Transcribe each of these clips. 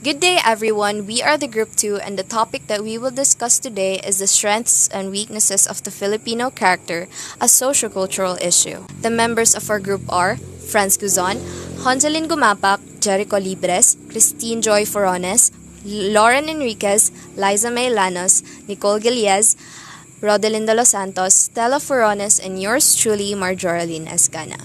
Good day, everyone. We are the Group 2, and the topic that we will discuss today is the strengths and weaknesses of the Filipino character, a sociocultural issue. The members of our group are Franz Guzon, Honzelin Gumapak, Jericho Libres, Christine Joy Forones, Lauren Enriquez, Liza May Lanos, Nicole Giliez, Rodelinda Los Santos, Stella Forones, and yours truly, Marjoraline Escana.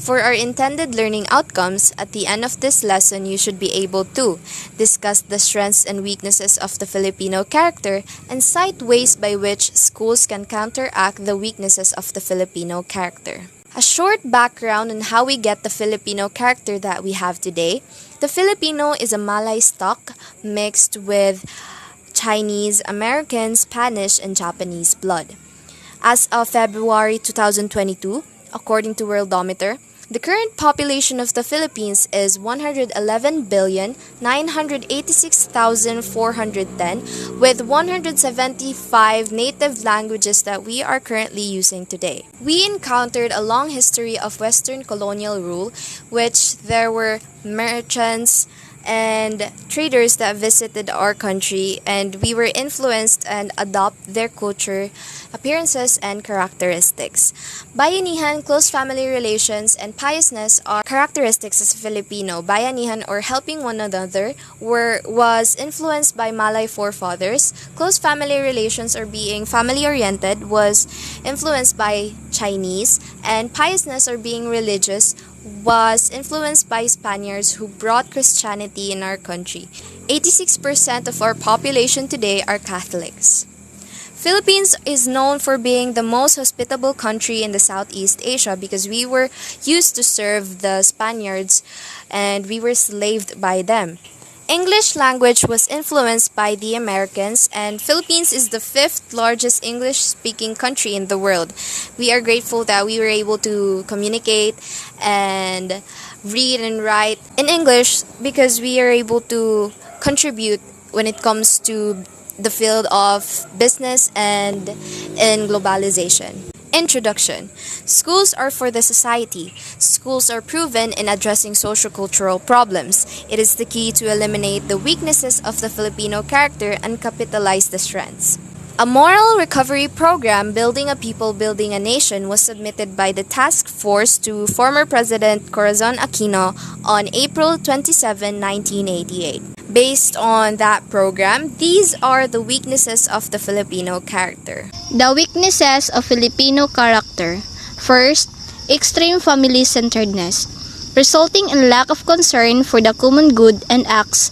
For our intended learning outcomes, at the end of this lesson, you should be able to discuss the strengths and weaknesses of the Filipino character and cite ways by which schools can counteract the weaknesses of the Filipino character. A short background on how we get the Filipino character that we have today. The Filipino is a Malay stock mixed with Chinese, American, Spanish, and Japanese blood. As of February 2022, according to Worldometer, the current population of the Philippines is 111,986,410 with 175 native languages that we are currently using today. We encountered a long history of Western colonial rule, which there were merchants and traders that visited our country, and we were influenced and adopt their culture, appearances, and characteristics. Bayanihan, close family relations, and piousness are characteristics as Filipino. Bayanihan, or helping one another, was influenced by Malay forefathers. Close family relations, or being family-oriented, was influenced by Chinese, and piousness, or being religious, was influenced by Spaniards who brought Christianity in our country. 86% of our population today are Catholics. Philippines is known for being the most hospitable country in the Southeast Asia because we were used to serve the Spaniards and we were slaved by them. English language was influenced by the Americans, and Philippines is the 5th largest English-speaking country in the world. We are grateful that we were able to communicate and read and write in English because we are able to contribute when it comes to the field of business and in globalization. Introduction. Schools are for the society. Schools are proven in addressing sociocultural problems. It is the key to eliminate the weaknesses of the Filipino character and capitalize the strengths. A moral recovery program, Building a People, Building a Nation, was submitted by the task force to former President Corazon Aquino on April 27, 1988. Based on that program, these are the weaknesses of the Filipino character. The weaknesses of Filipino character. First, extreme family-centeredness, resulting in lack of concern for the common good and acts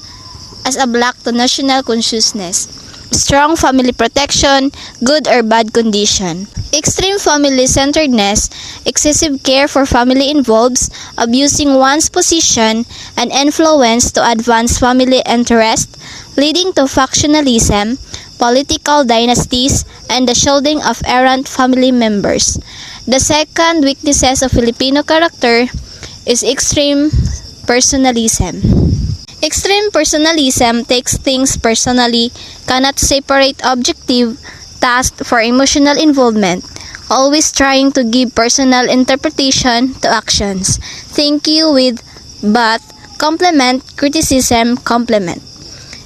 as a block to national consciousness. Strong family protection, good or bad condition. Extreme family-centeredness, excessive care for family involves abusing one's position and influence to advance family interest, leading to factionalism, political dynasties, and the shielding of errant family members. The second weaknesses of Filipino character is extreme personalism. Extreme personalism takes things personally, cannot separate objective task for emotional involvement, always trying to give personal interpretation to actions. Thank you with but, complement, criticism, complement.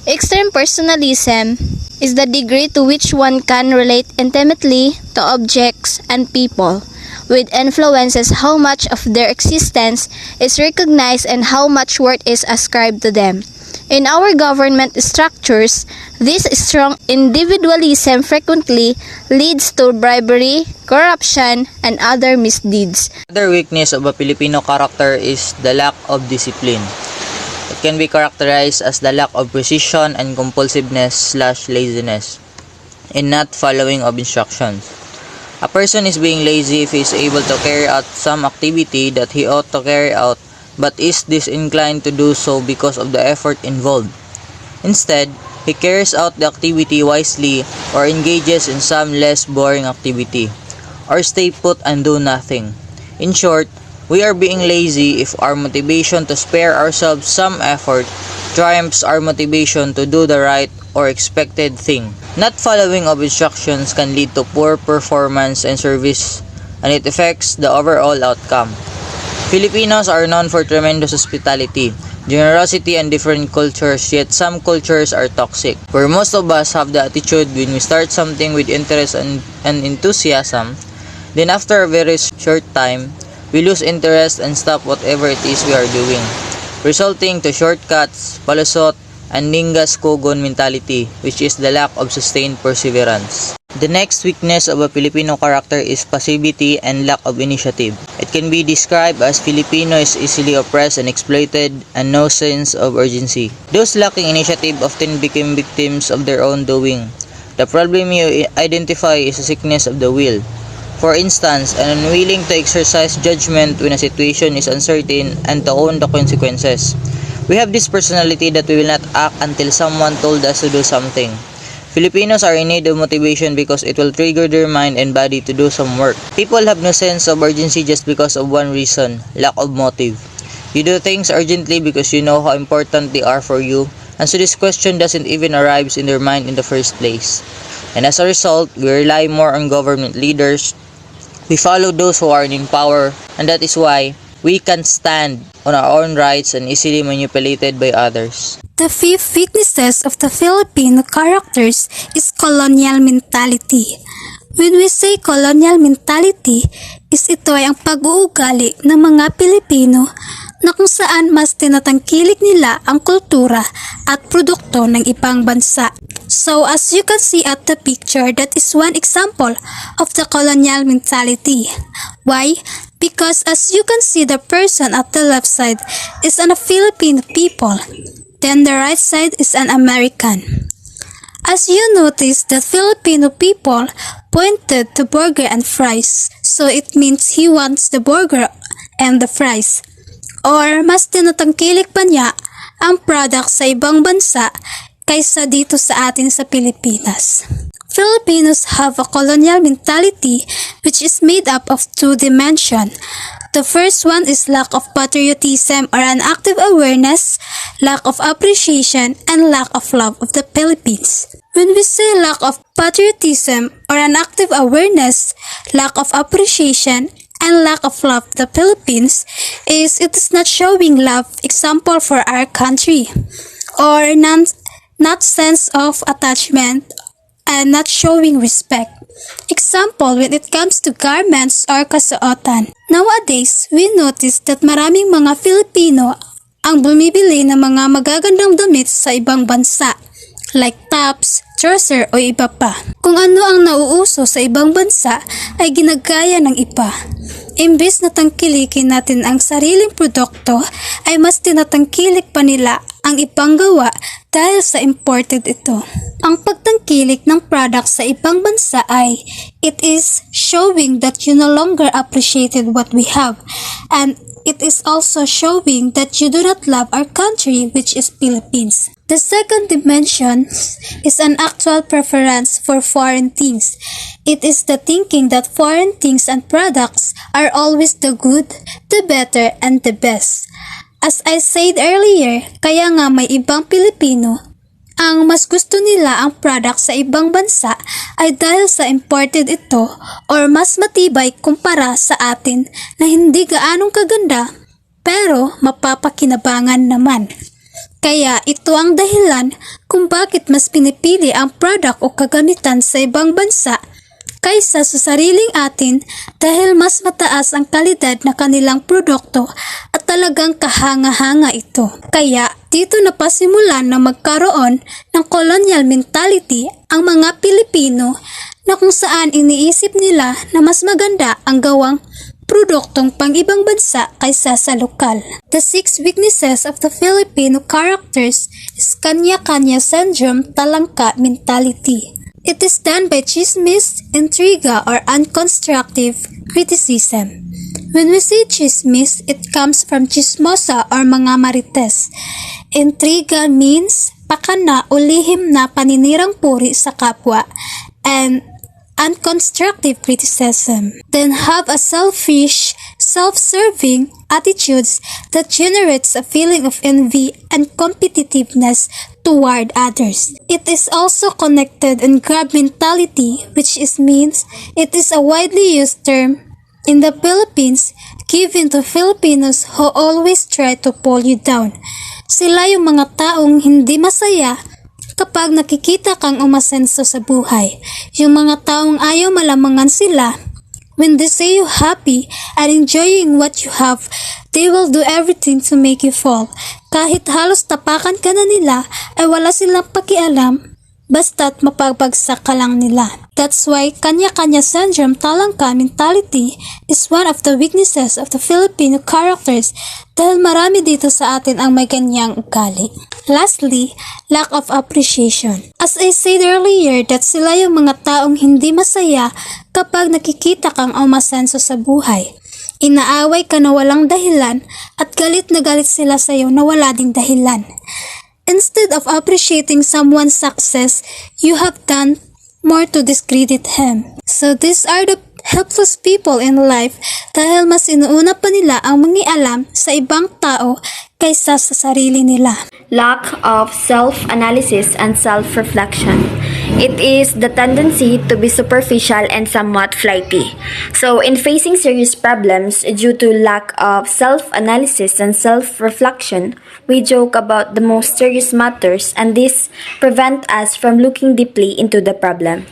Extreme personalism is the degree to which one can relate intimately to objects and people, which influences how much of their existence is recognized and how much worth is ascribed to them. In our government structures, this strong individualism frequently leads to bribery, corruption, and other misdeeds. Another weakness of a Filipino character is the lack of discipline. It can be characterized as the lack of precision and compulsiveness/laziness in not following of instructions. A person is being lazy if he is able to carry out some activity that he ought to carry out but is disinclined to do so because of the effort involved. Instead, he carries out the activity wisely or engages in some less boring activity, or stay put and do nothing. In short, we are being lazy if our motivation to spare ourselves some effort triumphs our motivation to do the right or expected thing. Not following of instructions can lead to poor performance and service, and it affects the overall outcome. Filipinos are known for tremendous hospitality. generosity, and different cultures, yet some cultures are toxic, where most of us have the attitude when we start something with interest and enthusiasm, then after a very short time, we lose interest and stop whatever it is we are doing, resulting to shortcuts, palusot, and ningas kogon mentality, which is the lack of sustained perseverance. The next weakness of a Filipino character is passivity and lack of initiative. It can be described as Filipino is easily oppressed and exploited and no sense of urgency. Those lacking initiative often become victims of their own doing. The problem you identify is a sickness of the will. For instance, an unwilling to exercise judgment when a situation is uncertain and to own the consequences. We have this personality that we will not act until someone told us to do something. Filipinos are in need of motivation because it will trigger their mind and body to do some work. People have no sense of urgency just because of one reason, lack of motive. You do things urgently because you know how important they are for you, and so this question doesn't even arrive in their mind in the first place. And as a result, we rely more on government leaders. We follow those who are in power, and that is why we can't stand on our own rights and easily manipulated by others. The fifth weaknesses of the Filipino characters is colonial mentality. When we say colonial mentality, ito ay ang pag-uugali ng mga Pilipino na kung saan mas tinatangkilik nila ang kultura at produkto ng ibang bansa. So as you can see at the picture, that is one example of the colonial mentality. Why? Because as you can see, the person at the left side is a Filipino people. Then the right side is an American. As you notice, the Filipino people pointed to burger and fries, so it means he wants the burger and the fries. Or mas tinatangkilik pa niya ang product sa ibang bansa kaysa dito sa atin sa Pilipinas. Filipinos have a colonial mentality which is made up of two dimensions. The first one is lack of patriotism or an active awareness, lack of appreciation, and lack of love of the Philippines. When we say lack of patriotism or an active awareness, lack of appreciation, and lack of love of the Philippines, it is not showing love, example for our country, or not sense of attachment, and not showing respect. Example, when it comes to garments or kasuotan. Nowadays, we notice that maraming mga Filipino ang bumibili ng mga magagandang damit sa ibang bansa, like tops, trouser o iba pa. Kung ano ang nauuso sa ibang bansa ay ginagaya ng iba. Imbes na tangkilikin natin ang sariling produkto, ay mas tinatangkilik pa nila ang ibang gawa dahil sa imported ito. Ang pagtangkilik ng product sa ibang bansa ay it is showing that you no longer appreciated what we have, and it is also showing that you do not love our country, which is Philippines. The second dimension is an actual preference for foreign things. It is the thinking that foreign things and products are always the good, the better, and the best. As I said earlier, kaya nga may ibang Pilipino ang mas gusto nila ang product sa ibang bansa ay dahil sa imported ito or mas matibay kumpara sa atin na hindi gaanong kaganda pero mapapakinabangan naman. Kaya ito ang dahilan kung bakit mas pinipili ang product o kagamitan sa ibang bansa kaysa sa sariling atin dahil mas mataas ang kalidad na kanilang produkto at talagang kahanga-hanga ito. Kaya dito na pasimulan na magkaroon ng colonial mentality ang mga Pilipino na kung saan iniisip nila na mas maganda ang gawang produktong pang-ibang bansa kaysa sa lokal. The 6 weaknesses of the Filipino characters is kanya-kanya syndrome, talangka mentality. It is done by chismis, intriga, or unconstructive criticism. When we say chismis, it comes from chismosa or mga marites. Intriga means pakana o lihim na paninirang puri sa kapwa, and unconstructive criticism. Then have a selfish, self-serving attitudes that generates a feeling of envy and competitiveness toward others. It is also connected in grab mentality, which means it is a widely used term in the Philippines given to Filipinos who always try to pull you down. Sila yung mga taong hindi masaya kapag nakikita kang umasenso sa buhay. Yung mga taong ayaw malamangan sila. When they see you happy and enjoying what you have, they will do everything to make you fall. Kahit halos tapakan ka na nila, ay wala silang pakialam. Basta't mapapagsak ka lang nila. That's why kanya-kanya syndrome talangka mentality is one of the weaknesses of the Filipino characters dahil marami dito sa atin ang may ganyang ugali. Lastly, lack of appreciation. As I said earlier that sila yung mga taong hindi masaya kapag nakikita kang umasenso sa buhay. Inaaway ka na walang dahilan at galit na galit sila sa iyo na wala ding dahilan. Instead of appreciating someone's success, you have done more to discredit him. So these are the helpless people in life dahil mas inuuna pa nila ang mangialam sa ibang tao kaysa sa sarili nila. Lack of self-analysis and self-reflection. It is the tendency to be superficial and somewhat flighty. So, in facing serious problems due to lack of self-analysis and self-reflection, we joke about the most serious matters and this prevent us from looking deeply into the problem.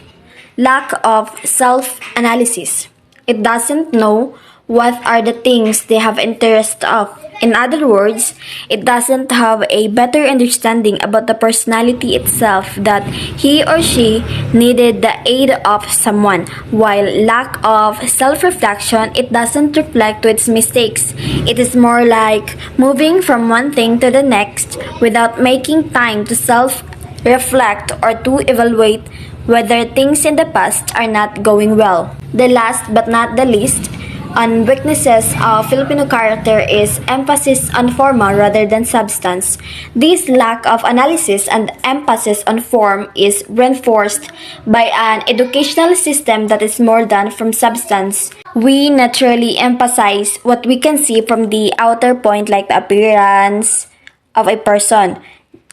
Lack of self-analysis. It doesn't know what are the things they have interest of. In other words, it doesn't have a better understanding about the personality itself that he or she needed the aid of someone. While lack of self-reflection, it doesn't reflect to its mistakes. It is more like moving from one thing to the next without making time to self-reflect or to evaluate whether things in the past are not going well. The last but not the least, on weaknesses of Filipino character is emphasis on forma rather than substance. This lack of analysis and emphasis on form is reinforced by an educational system that is more than from substance. We naturally emphasize what we can see from the outer point like the appearance of a person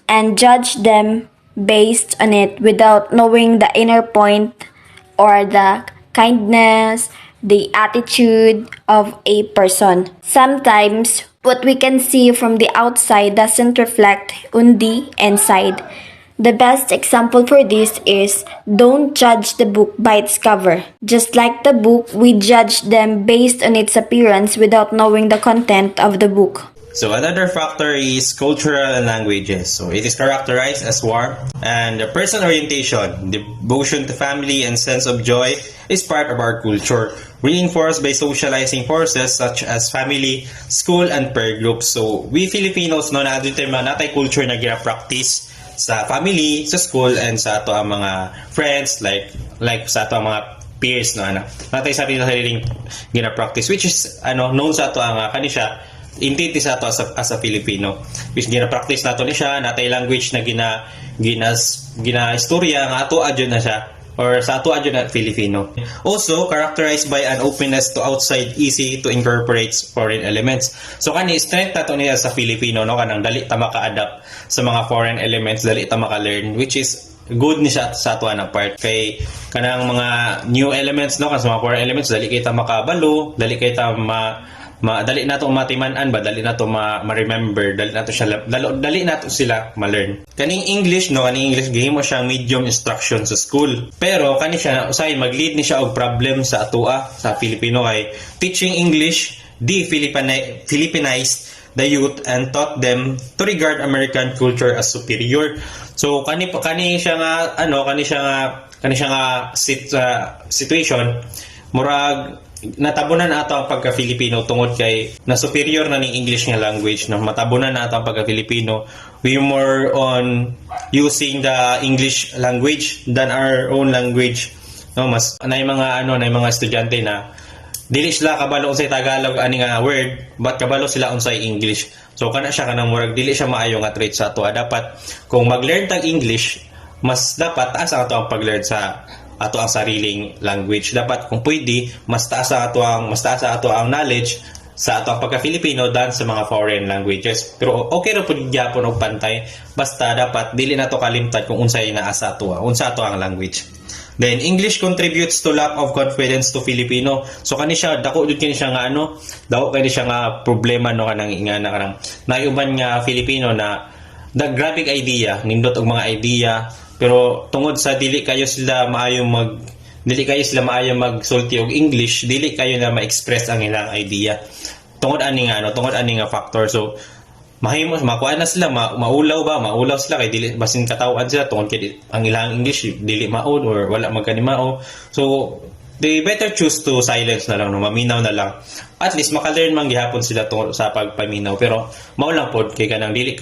and judge them based on it without knowing the inner point or the kindness, the attitude of a person. Sometimes, what we can see from the outside doesn't reflect on the inside. The best example for this is don't judge the book by its cover. Just like the book, we judge them based on its appearance without knowing the content of the book. So another factor is cultural and languages. So it is characterized as warmth and person orientation, devotion to family and sense of joy is part of our culture, reinforced by socializing forces such as family, school, and peer groups. So we Filipinos no na tayo natay culture na gina-practice sa family, sa school, and sa ato ang mga friends like sa ato ang mga peers no ana. Natay sariling gina-practice which is known sa ato ang kanisya entity sa ato as a Filipino. Which gina-practice nato ni siya, natay language na gina-istorya nga ato adyo na siya or sa ato adyo na Filipino. Also, characterized by an openness to outside, easy to incorporate foreign elements. So kani strength nato niya sa Filipino no kanang dali ta maka-adapt sa mga foreign elements, dali ta maka-learn which is good ni siya sa ato na part kay kanang mga new elements no kan sa mga foreign elements dali kay ta makabalo, dali kay ta dali nato matiman-an ba dali nato ma-remember dali nato sila ma-learn kaning English gihimo siyang medium instruction sa school pero kani siya usahay mag-lead ni siya og problem sa atoa sa Filipino kay teaching English Filipinized the youth and taught them to regard American culture as superior. So kani siya nga situation murag natabunan na ato ang pagka-Filipino tungod kay na superior na ning English nga language no matabunan na ato ang pagka-Filipino. We more on using the English language than our own language no mas nay mga estudyante na dili sila kabalo unsay Tagalog ani nga word but kabalo sila unsay English. So kana siya kanang murag dili siya maayo nga trait sa ato. Dapat kung mag-learn tag English mas dapat taas ang ato ang pag-learn sa ato ang sariling language. Dapat kung pwede mas taas sa ato ang knowledge sa ato ang pagka-Filipino than sa mga foreign languages. Pero okay ra pud gyapon og pantay basta dapat dili nato kalimtan kung unsay naa sa ato ang language. Then English contributes to lack of confidence to Filipino. So kani siya dako jud kini siya nga dako kani siya nga problema no kanang ingana kanang nayuban nga Filipino na the graphic idea, nindot og mga idea, pero tungod sa dili kayo sila maayo magsulti og English, dili kayo na ma-express ang ilang idea. Tungod ani nga factor. So makuha na sila, maulaw sila kay dili basin katawhan sila tungod kay ang ilang English dili maod or wala magkanimao. So they better choose to silence na lang, no, maminaw na lang. At least maka-learn man gihapon sila tungod sa pagpaminaw, pero mao lang pod kay kanang dili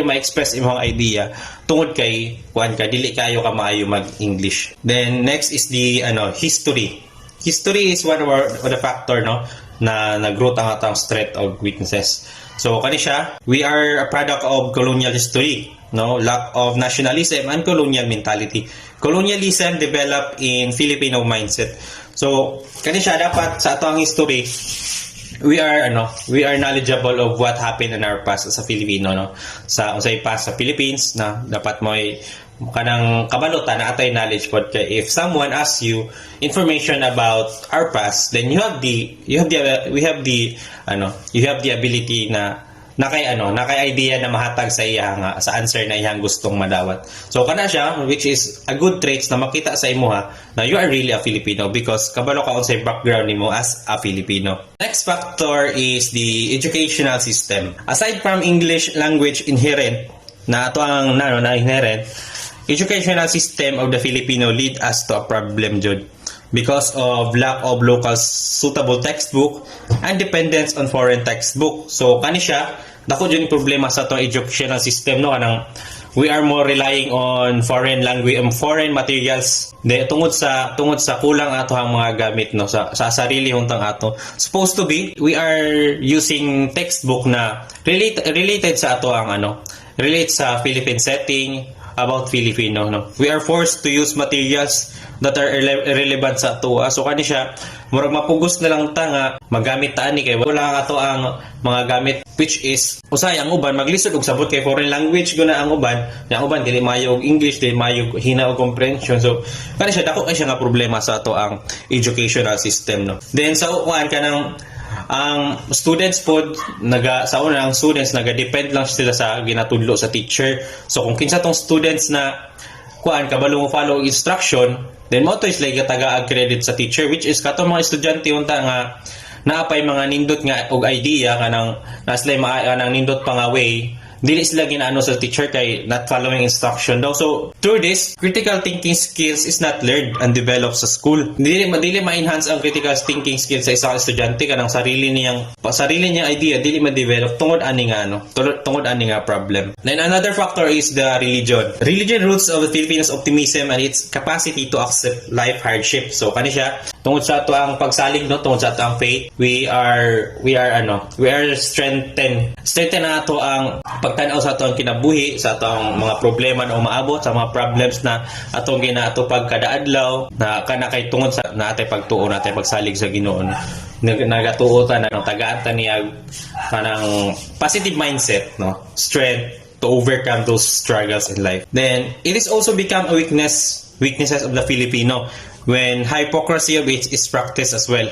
ma-express imong idea tungod kay dili kayo ka maayo mag-English. Then next is the history. History is one of the factor na nag-growth ang atong strength of weaknesses. So kani siya, we are a product of colonial history, lack of nationalism and colonial mentality. Colonialism developed in Filipino mindset. So kani siya, dapat sa atong history we are knowledgeable of what happened in our past as a Filipino, sa unsay past sa Philippines, na dapat mo kanang kabalutan na atay knowledge pod kay if someone asks you information about our past, then you have the ability na nakay idea na mahatag sa iya nga sa answer na iyang gustong madawat. So kana siya, which is a good traits na makita sa imuha na you are really a Filipino because kabalo ka unsay background nimo as a Filipino. Next factor is the educational system. Aside from English language inherent na ato ang inherent, educational system of the Filipino lead us to a problem jud because of lack of local suitable textbook and dependence on foreign textbook. So kani siya, dako jud problema sa atong educational system, kanang we are more relying on foreign language and foreign materials tungod sa kulang ato ang mga gamit sa sarili huntang ato. Supposed to be we are using textbook na related sa ato ang relate sa Philippine setting about Filipino. We are forced to use materials that are irrelevant sa ato. So kani siya, murag mapugos na lang ta nga magamit ta ani kay wala ato ang mga gamit, which is usay ang uban maglisod og sabot kay foreign language guna ang uban dili maayo og English, dili maayo hina og comprehension. So kani siya, dako kay siya nga problema sa ato ang educational system. Then sa uwan kanang ang students pod ang students naga-depend lang sila sa ginatudlo sa teacher. So kung kinsa tong students na kabalo mo follow instruction, then mo to is like taga credit sa teacher, which is katong mga estudyante unta nga naapay mga nindot nga og idea kanang naslay kanang nindot pa nga way, dili sila ginaano sa teacher kay not following instruction daw. So through this, critical thinking skills is not learned and developed sa school. Dili ma-enhance ang critical thinking skills sa isang estudyante kanang sarili niyang idea dili ma-develop tungod ani nga problem. Then another factor is the religion. Religion roots of the Philippines optimism and its capacity to accept life hardship. So kani siya, tungod sa ato ang pagsalig tungod sa ato ang faith, we are strengthen ato ang pagtanaw sa atong kinabuhi, sa atong mga problema na umaabot, sa mga problems na atong ato pagkadaadlaw na kana kay tungod sa natay pagtuo, natay pagsalig sa Ginoo, nagatuo ta ng tagaan ta niya kanang positive mindset, strength to overcome those struggles in life. Then it is also become a weaknesses of the Filipino when hypocrisy of it is practiced as well.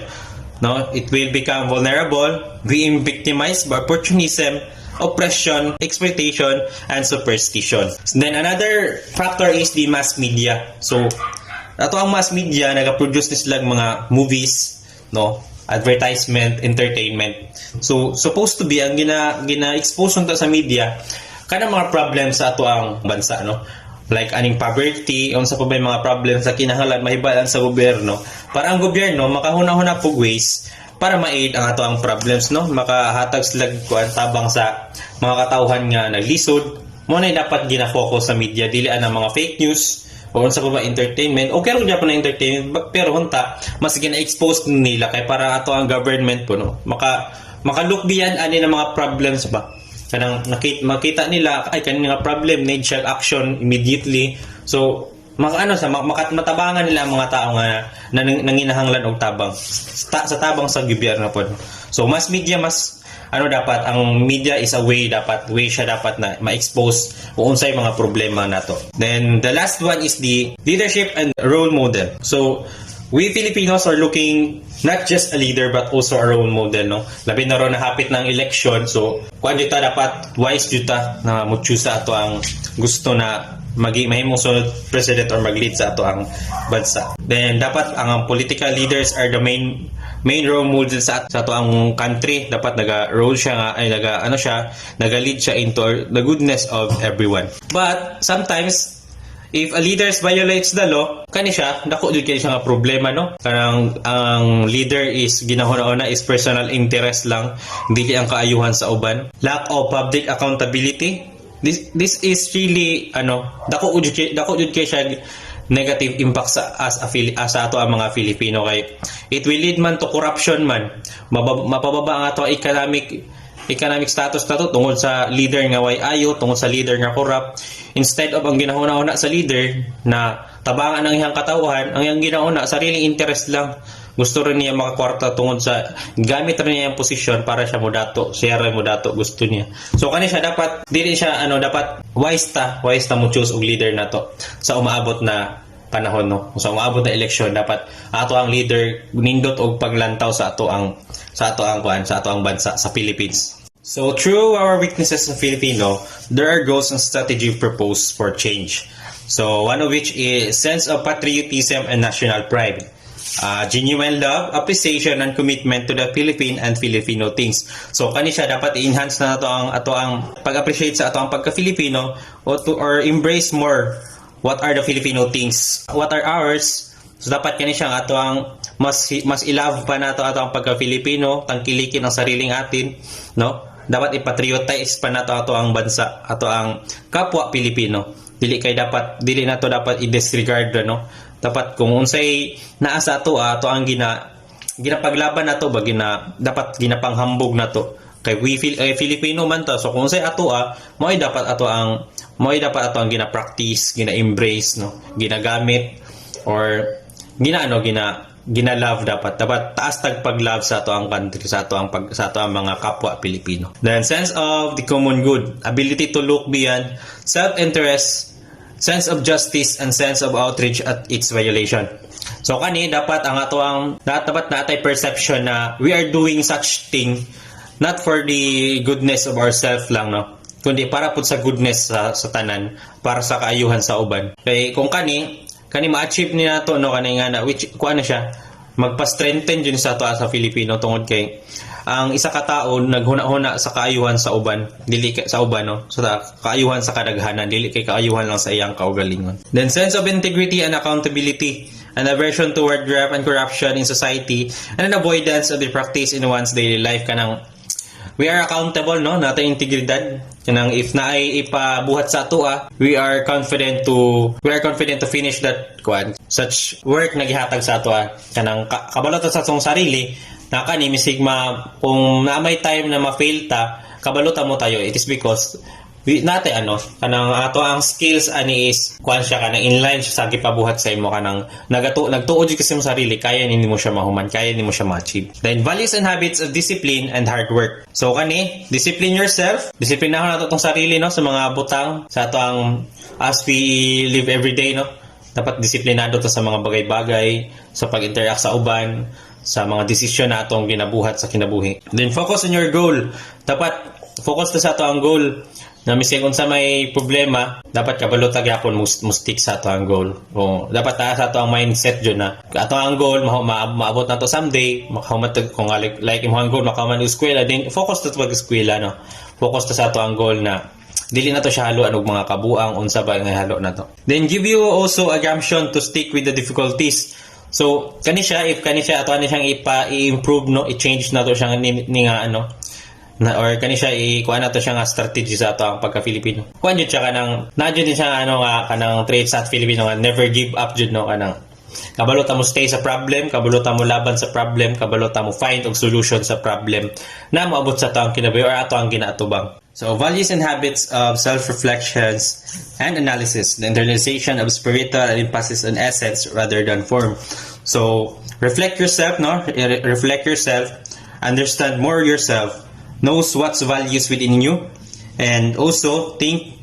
It will become vulnerable, being victimized by opportunism, oppression, exploitation, and superstition. Then another factor is the mass media. So ato ang mass media nagaproduce sila mga movies, advertisement, entertainment. So supposed to be ang gina-expose unta sa media kana mga problems sa ato ang bansa, like aning poverty, unsa pa may mga problems sa kinahanglan mahibalan sa gobyerno para ang gobyerno makahuna-huna pug ways para ma-aid ang ato ang problems, makahatag sila tabang sa mga katawhan nga naglisod. Mo na dapat gina-focus sa media, dili ang mga fake news o unsa pa ba entertainment. Okay ra gyapon na entertainment, pero hunta mas gina-expose nila kay para ato ang government po maka-look beyond ani na mga problems ba. Kanang makita nila ay kani nga problem, need check action immediately. So matabangan nila ang mga tao nga nanginahanglan og tabang sa tabang sa gobyerno pod. So mass media mas dapat ang media is a way siya dapat na ma-expose kung unsay mga problema nato. Then the last one is the leadership and role model. So we Filipinos are looking not just a leader but also a role model, no? Labi na ron na hapit ng election, so kuan dito dapat wise dito na mo-choose sa ato ang gusto na mahimong sunod president or mag-lead sa ato ang bansa. Then dapat ang political leaders are the main role model sa ato ang country. Dapat naga-role siya naga-lead siya into the goodness of everyone. But sometimes if a leader violates the law, kani siya dako jud kay siya nga problema, no? Kanang ang leader is ginahuna-una is personal interest lang, dili ang kaayuhan sa uban. Lack of public accountability. This is really dako jud kay siya negative impact sa ato ang mga Filipino, kay it will lead man to corruption man, mapababa ang ato economic status nato tungod sa leader nga way ayo, tungod sa leader nga corrupt. Instead of ang ginahuna-una sa leader na tabangan ang iyang katauhan, ang iyang ginauna sariling interest lang, gusto rin niya makakwarta tungod sa gamit rin niya yung posisyon para siya modato, gusto niya. So kani siya dapat dili siya dapat wise ta mo choose og leader nato sa umaabot na panahon, no? Sa umaabot na eleksyon, dapat ato ang leader nindot og paglantaw sa ato ang bansa sa Philippines. So through our witnesses in Filipino, there are goals and strategy proposed for change. So one of which is sense of patriotism and national pride. Genuine love, appreciation, and commitment to the Philippine and Filipino things. So kani siya dapat i-enhance na ato ang pag-appreciate sa ato ang pagka-Filipino or embrace more what are the Filipino things, what are ours. So dapat kani siya ato ang mas i-love pa nato ato ang pagka-Filipino, tangkilikin ang sariling atin, no? Dapat i-patriotize pa nato ato ang bansa, ato ang kapwa Pilipino. Dili nato dapat i-disregard, no? Dapat kung unsay naa sa ato ang ginapaglaban nato dapat ginapanghambog nato kay we Filipino man to. So kung unsay ato mo'y dapat ato ang gina-practice, gina-embrace, no? Ginagamit or gina-love dapat taas tag pag-love sa ato ang country, sa ato ang mga kapwa Pilipino. Then sense of the common good, ability to look beyond self-interest, sense of justice, and sense of outrage at its violation. So kani dapat natay perception na we are doing such thing not for the goodness of ourselves lang, no? Kundi para pud sa goodness sa tanan, para sa kaayuhan sa uban. Kay kung kani ma-achieve ni nato, no, kani nga na which kuan na siya magpa-strengthen din sa ato sa Filipino tungod kay ang isa ka tawo naghuna-huna sa kaayuhan sa uban, dili sa uban, no, sa kaayuhan sa kadaghanan, dili kay kaayuhan lang sa iyang kaugalingon. Then sense of integrity and accountability, an aversion toward graft and corruption in society, and an avoidance of the practice in one's daily life. Kanang we are accountable, no, nato integridad. Kanang if naay ipabuhat sa ato, we are confident to finish that such work na gihatag sa ato. Kanang kabalot sa atong sarili na kani misigma kung naamay time na ma-fail ta, kabalota mo tayo, it is because kanang ato ang skills ani is siya kanang inline siya sa gipabuhat sa imo, kanang nagtuod kasi mo sarili, kaya nimo siya mahuman, kaya nimo siya ma-achieve. Then values and habits of discipline and hard work. So kani discipline yourself, disiplinahon nato tong sarili, no, sa mga butang sa ato ang as we live every day, no. Dapat disiplinado ta sa mga bagay-bagay, sa pag-interact sa uban, sa mga desisyon na atong ginabuhat sa kinabuhi. Then focus on your goal. Dapat focus ta sa ato ang goal. Na mising unsa may problema, dapat kabalota gyapon mo stick sa ato ang goal. O dapat sa ato ang mindset jud na ato ang goal maabot nato someday, makahumatag kung like imong goal makahuman og eskwela, then focus ta pag-eskwela, no. Focus ta sa ato ang goal na dili nato siya haluan og mga kabuang unsa ba nga halo nato. Then give you also a gumption to stick with the difficulties. So kani siya ato ani siyang i-improve, no, i-change nato siya or kani siya kuan nato siya nga strategy sa ato ang pagka-Filipino. Kuan jud siya kanang nadyo din siya kanang traits sa Filipino nga never give up jud, no, kanang kabalota mo stay sa problem, kabalota mo laban sa problem, kabalota mo find og solution sa problem na moabot sa ato ang kinabuhi or ato ang ginaatubang. So values and habits of self-reflections and analysis, the internalization of spiritual and emphasis on essence rather than form. So reflect yourself, no, reflect yourself, understand more yourself, knows what's values within you, and also think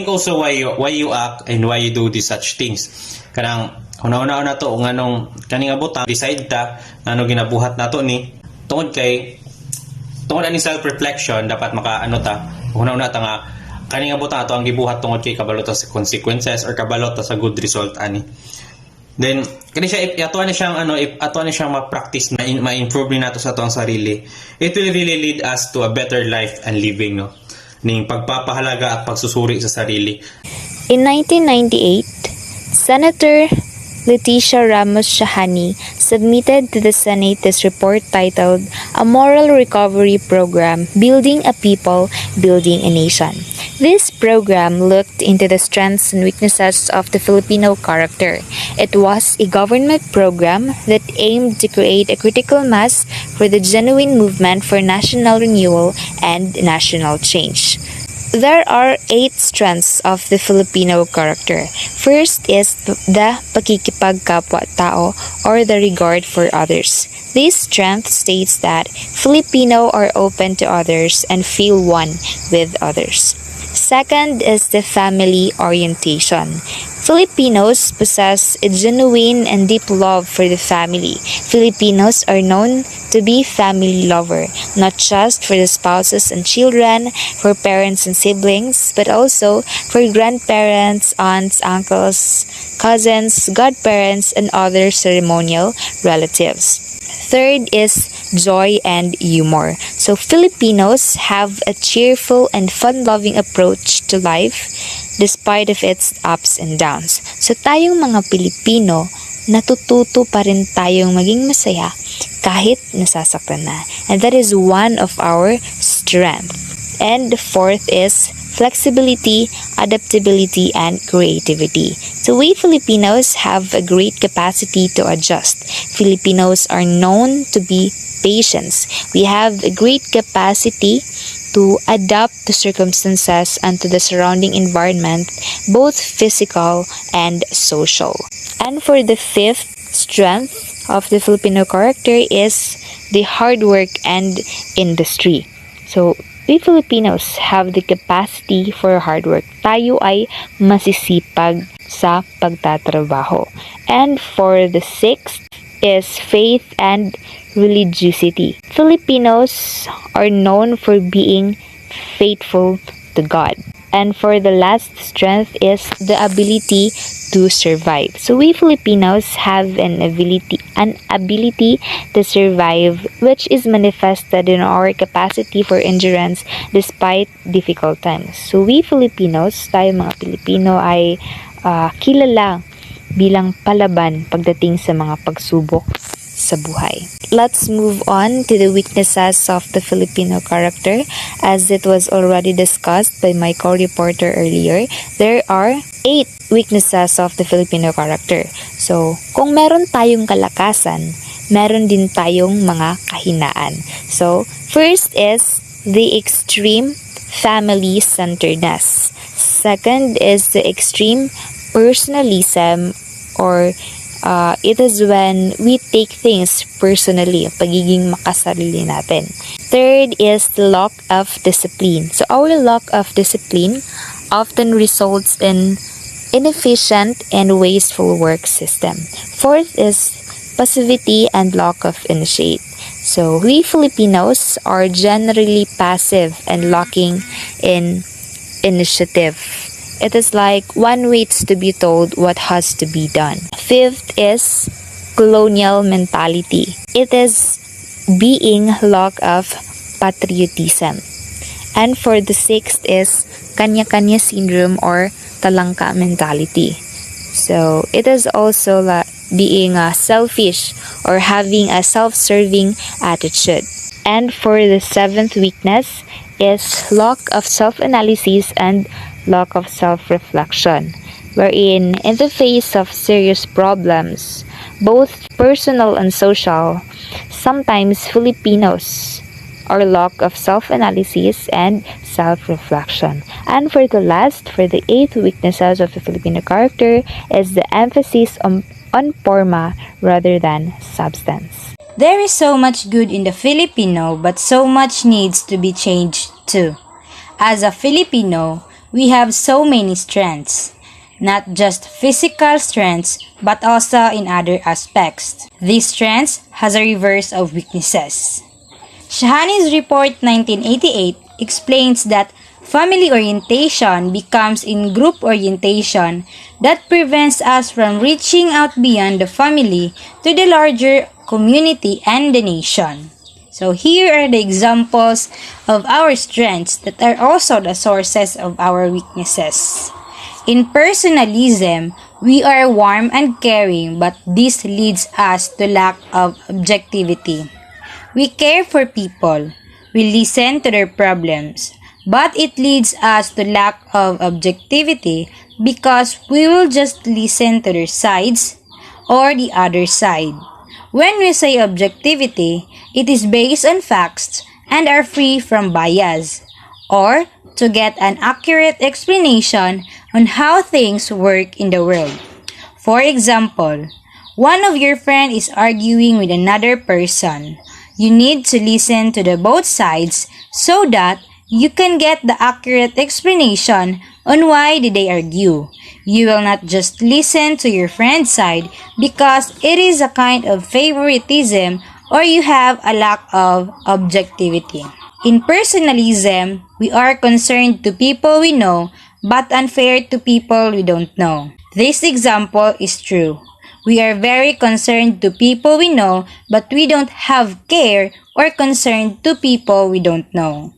also why you act and why you do these such things. Kanang una to nganong kaning abot decide ta ano ginabuhat nato ni tungod ani self reflection dapat maka ano ta una ta nga kaning abot ato ang gibuhat tungod kay kabalo ta sa consequences or kabalo ta sa good result ani. Then kani siya atuan ni siyang atuan ni siyang ma-practice ma-improve ni nato sa ato ang sarili. It will really lead us to a better life and living, no, ning pagpapahalaga at pagsusuri sa sarili. In 1998, Senator Leticia Ramos Shahani submitted to the Senate this report titled A Moral Recovery Program, Building a People, Building a Nation. This program looked into the strengths and weaknesses of the Filipino character. It was a government program that aimed to create a critical mass for the genuine movement for national renewal and national change. There are 8 strengths of the Filipino character. First is the pakikipagkapwa-tao or the regard for others. This strength states that Filipino are open to others and feel one with others. Second is the family orientation. Filipinos possess a genuine and deep love for the family. Filipinos are known to be family lover, not just for the spouses and children, for parents and siblings, but also for grandparents, aunts, uncles, cousins, godparents, and other ceremonial relatives. Third is joy and humor. So Filipinos have a cheerful and fun-loving approach to life despite of its ups and downs. So tayong mga Pilipino, natututo pa rin tayong maging masaya kahit nasasaktan na. And that is one of our strengths. And the fourth is flexibility, adaptability, and creativity. So we Filipinos have a great capacity to adjust. Filipinos are known to be patient. We have a great capacity to adapt to circumstances and to the surrounding environment, both physical and social. And for the fifth strength of the Filipino character is the hard work and industry. So we Filipinos have the capacity for hard work. Tayo ay masisipag sa pagtatrabaho. And for the sixth is faith and religiosity. Filipinos are known for being faithful to God. And for the last strength is the ability to survive. So we Filipinos have an ability to survive, which is manifested in our capacity for endurance despite difficult times. So we Filipinos, tayo mga Pilipino ay kilala bilang palaban pagdating sa mga pagsubok sa buhay. Let's move on to the weaknesses of the Filipino character. As it was already discussed by my co-reporter earlier, there are 8 weaknesses of the Filipino character. So, kung meron tayong kalakasan, meron din tayong mga kahinaan. So, first is the extreme family-centeredness. Second is the extreme personalism, or it is when we take things personally, pagiging makasarili natin. Third is the lack of discipline. So our lack of discipline often results in inefficient and wasteful work system. Fourth is passivity and lack of initiate. So we Filipinos are generally passive and lacking in initiative. It is like one waits to be told what has to be done. Fifth is colonial mentality. It is being lack of patriotism. And for the sixth is kanya-kanya syndrome or talangka mentality. So it is also being selfish or having a self-serving attitude. And for the seventh weakness is lack of self-analysis and lack of self-reflection, wherein in the face of serious problems, both personal and social, sometimes Filipinos are lack of self-analysis and self-reflection. And for the last, for the eighth weaknesses of the Filipino character is the emphasis on forma rather than substance. There is so much good in the Filipino, but so much needs to be changed too. As a Filipino, we have so many strengths. Not just physical strengths, but also in other aspects. These strengths has a reverse of weaknesses. Shahani's report 1988 explains that family orientation becomes in group orientation that prevents us from reaching out beyond the family to the larger community and the nation. So here are the examples of our strengths that are also the sources of our weaknesses. In personalism, we are warm and caring, but this leads us to lack of objectivity. We care for people. We listen to their problems. But it leads us to lack of objectivity because we will just listen to their sides or the other side. When we say objectivity, it is based on facts and are free from bias, or to get an accurate explanation on how things work in the world. For example, one of your friends is arguing with another person. You need to listen to the both sides so that you can get the accurate explanation on why did they argue. You will not just listen to your friend's side because it is a kind of favoritism or you have a lack of objectivity. In personalism, we are concerned to people we know but unfair to people we don't know. This example is true. We are very concerned to people we know but we don't have care or concern to people we don't know.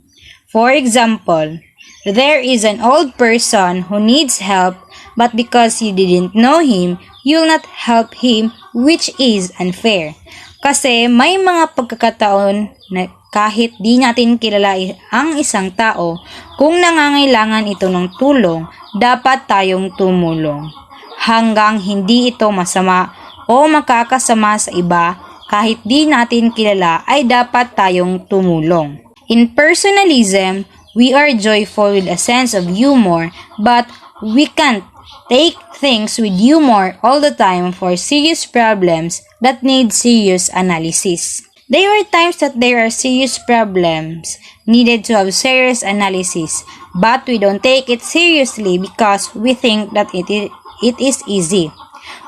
For example, there is an old person who needs help but because you didn't know him, you'll not help him, which is unfair. Kasi may mga pagkakataon na kahit di natin kilala ang isang tao, kung nangangailangan ito ng tulong, dapat tayong tumulong. Hanggang hindi ito masama o makakasama sa iba, kahit di natin kilala ay dapat tayong tumulong. In personalism, we are joyful with a sense of humor, but we can't take things with humor all the time for serious problems that need serious analysis. There are times that there are serious problems needed to have serious analysis, but we don't take it seriously because we think that it is easy.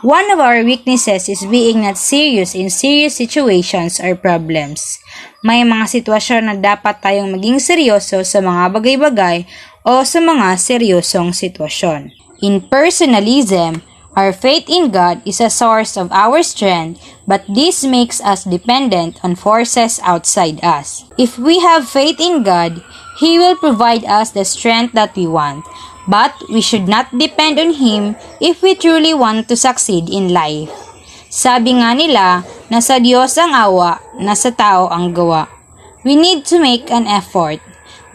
One of our weaknesses is being not serious in serious situations or problems. May mga sitwasyon na dapat tayong maging seryoso sa mga bagay-bagay o sa mga seryosong sitwasyon. In personalism, our faith in God is a source of our strength, but this makes us dependent on forces outside us. If we have faith in God, He will provide us the strength that we want. But we should not depend on Him if we truly want to succeed in life. Sabi nga nila, nasa Diyos ang awa, nasa tao ang gawa. We need to make an effort.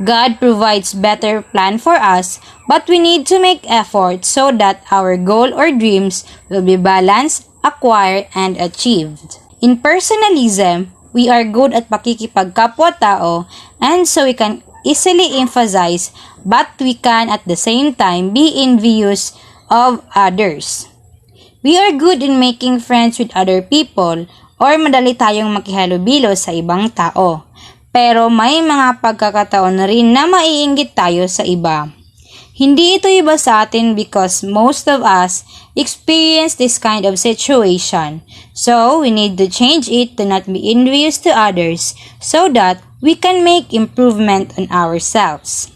God provides better plan for us, but we need to make effort so that our goal or dreams will be balanced, acquired, and achieved. In personalism, we are good at pakikipagkapwa-tao, and so we can easily emphasize, but we can at the same time be envious of others. We are good in making friends with other people or madali tayong makihalubilo sa ibang tao. Pero may mga pagkakataon na rin na maiinggit tayo sa iba. Hindi ito iba sa atin because most of us experience this kind of situation. So, we need to change it to not be envious to others so that we can make improvement on ourselves.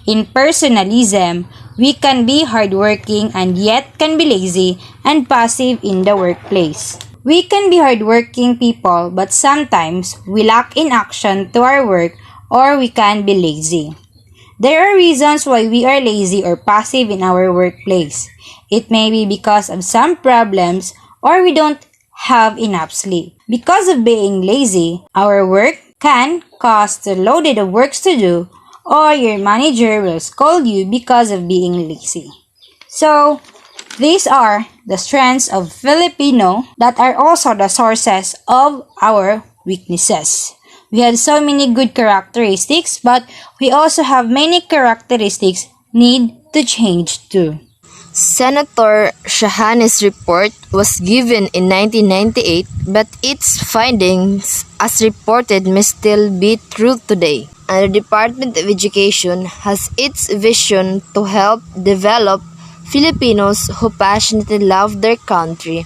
In personalism, we can be hardworking and yet can be lazy and passive in the workplace. We can be hardworking people but sometimes we lack in action to our work or we can be lazy. There are reasons why we are lazy or passive in our workplace. It may be because of some problems or we don't have enough sleep. Because of being lazy, our work can cause the loaded of works to do or your manager will scold you because of being lazy. So, these are the strengths of Filipino that are also the sources of our weaknesses. We have so many good characteristics, but we also have many characteristics need to change too. Senator Shahani's report was given in 1998, but its findings, as reported, may still be true today. And the Department of Education has its vision to help develop Filipinos who passionately love their country,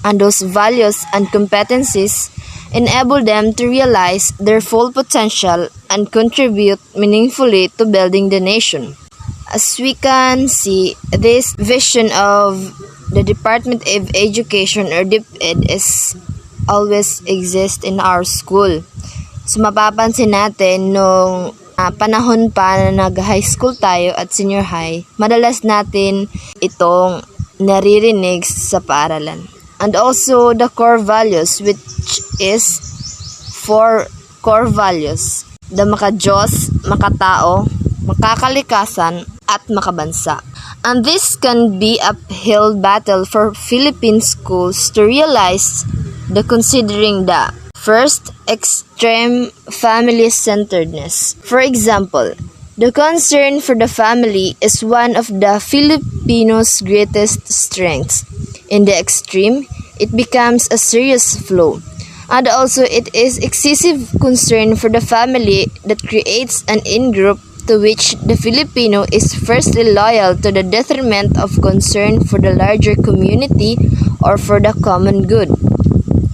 and those values and competencies enable them to realize their full potential and contribute meaningfully to building the nation. As we can see, this vision of the Department of Education or DepEd is always exist in our school. So mapapansin natin nung panahon pa na nag-high school tayo at senior high, madalas natin itong naririnig sa paaralan. And also the core values, which is 4 core values: the maka-Diyos, makatao, makakalikasan, at makabansa. And this can be a uphill battle for Philippine schools to realize the considering the first, extreme family-centeredness. For example, the concern for the family is one of the Filipinos' greatest strengths. In the extreme, it becomes a serious flaw. And also, it is excessive concern for the family that creates an in-group to which the Filipino is firstly loyal to the detriment of concern for the larger community or for the common good.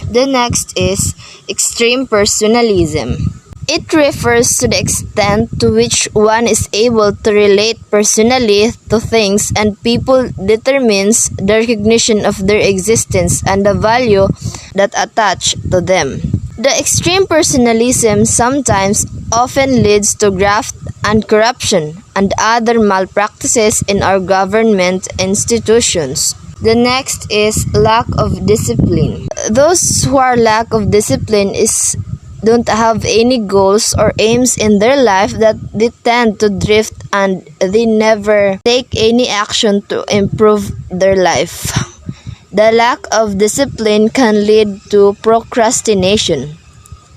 The next is extreme personalism. It refers to the extent to which one is able to relate personally to things and people determines the recognition of their existence and the value that attach to them. The extreme personalism sometimes often leads to graft and corruption and other malpractices in our government institutions. The next is lack of discipline. Those who are lack of discipline don't have any goals or aims in their life, that they tend to drift and they never take any action to improve their life. The lack of discipline can lead to procrastination.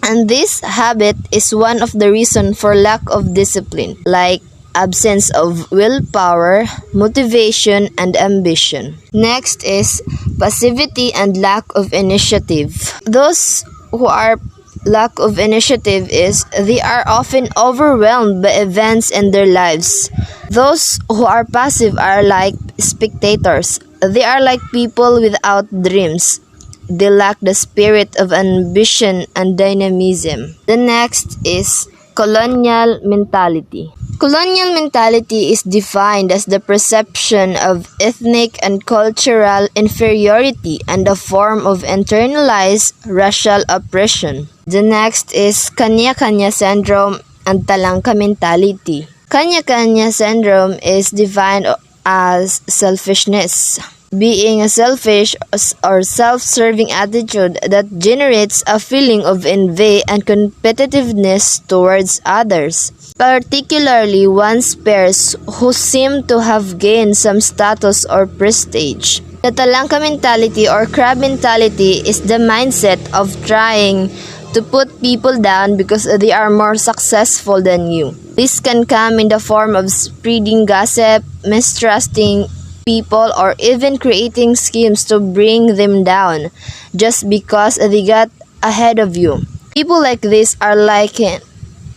And this habit is one of the reasons for lack of discipline, like absence of willpower, motivation, and ambition. Next is passivity and lack of initiative. Those who are lack of initiative is they are often overwhelmed by events in their lives. Those who are passive are like spectators. They are like people without dreams. They lack the spirit of ambition and dynamism. The next is colonial mentality. Colonial mentality is defined as the perception of ethnic and cultural inferiority and a form of internalized racial oppression. The next is kanya-kanya syndrome and talangka mentality. Kanya-kanya syndrome is defined as selfishness, being a selfish or self-serving attitude that generates a feeling of envy and competitiveness towards others, particularly one's peers who seem to have gained some status or prestige. The talangka mentality or crab mentality is the mindset of trying to put people down because they are more successful than you. This can come in the form of spreading gossip, mistrusting people, or even creating schemes to bring them down just because they got ahead of you. People like this are likened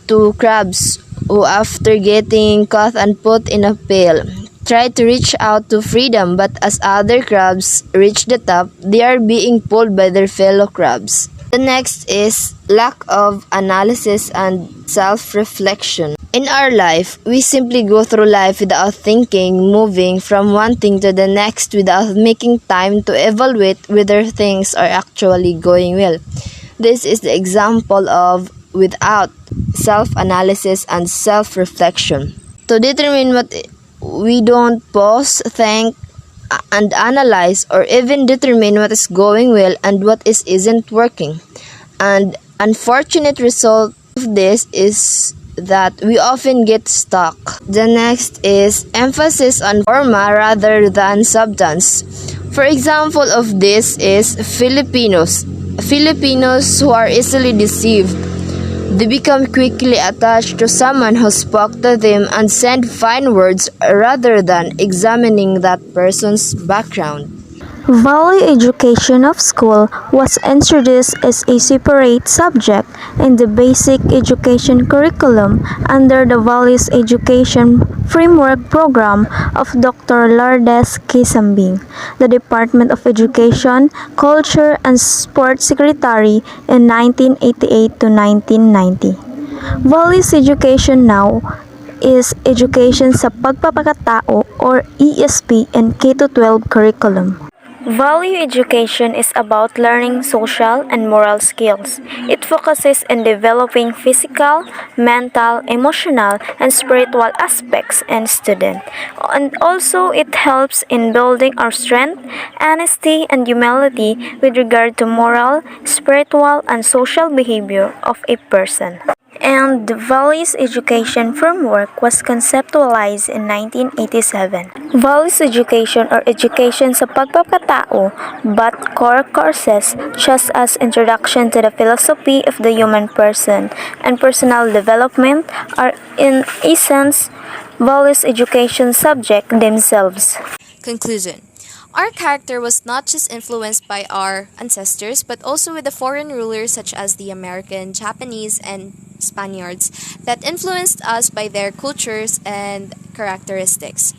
to crabs who, after getting caught and put in a pail, try to reach out to freedom, but as other crabs reach the top, they are being pulled by their fellow crabs. The next is lack of analysis and self-reflection. In our life, we simply go through life without thinking, moving from one thing to the next without making time to evaluate whether things are actually going well. This is the example of without self-analysis and self-reflection. To determine what we don't pause, think, and analyze, or even determine what is going well and what isn't working. And unfortunate result of this is that we often get stuck. The next is emphasis on forma rather than substance. For example of this is Filipinos who are easily deceived They become quickly attached to someone who spoke to them and send fine words rather than examining that person's background. Value education of school was introduced as a separate subject in the basic education curriculum under the Values Education Framework Program of Dr. Lourdes Kisambing, the Department of Education, Culture, and Sports Secretary in 1988 to 1990. Values education now is education sa pagpapakatao or ESP and K-12 curriculum. Value education is about learning social and moral skills. It focuses on developing physical, mental, emotional, and spiritual aspects in students. And also it helps in building our strength, honesty, and humility with regard to moral, spiritual, and social behavior of a person. And the Values Education Framework was conceptualized in 1987. Values education or education sa pagpapatao, but core courses such as Introduction to the Philosophy of the Human Person and Personal Development are in essence values education subject themselves. Conclusion. Our character was not just influenced by our ancestors, but also with the foreign rulers such as the American, Japanese, and Spaniards that influenced us by their cultures and characteristics.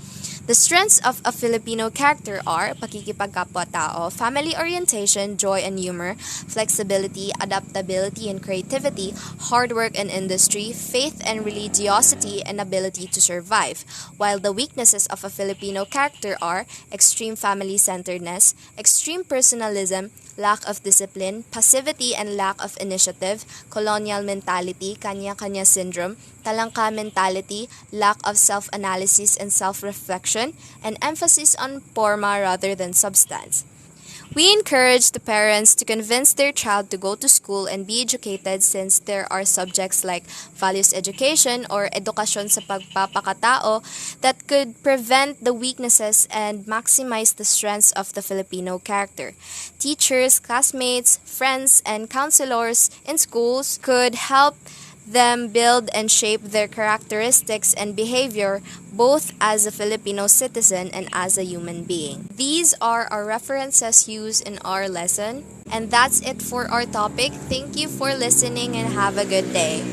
The strengths of a Filipino character are pakikipagkapwa-tao, family orientation, joy and humor, flexibility, adaptability and creativity, hard work and industry, faith and religiosity, and ability to survive. While the weaknesses of a Filipino character are extreme family-centeredness, extreme personalism, lack of discipline, passivity and lack of initiative, colonial mentality, kanya-kanya syndrome, talangka mentality, lack of self-analysis and self-reflection, and emphasis on forma rather than substance. We encourage the parents to convince their child to go to school and be educated since there are subjects like values education or edukasyon sa pagpapakatao that could prevent the weaknesses and maximize the strengths of the Filipino character. Teachers, classmates, friends, and counselors in schools could help them build and shape their characteristics and behavior both as a Filipino citizen and as a human being. These are our references used in our lesson, and that's it for our topic. Thank you for listening and have a good day.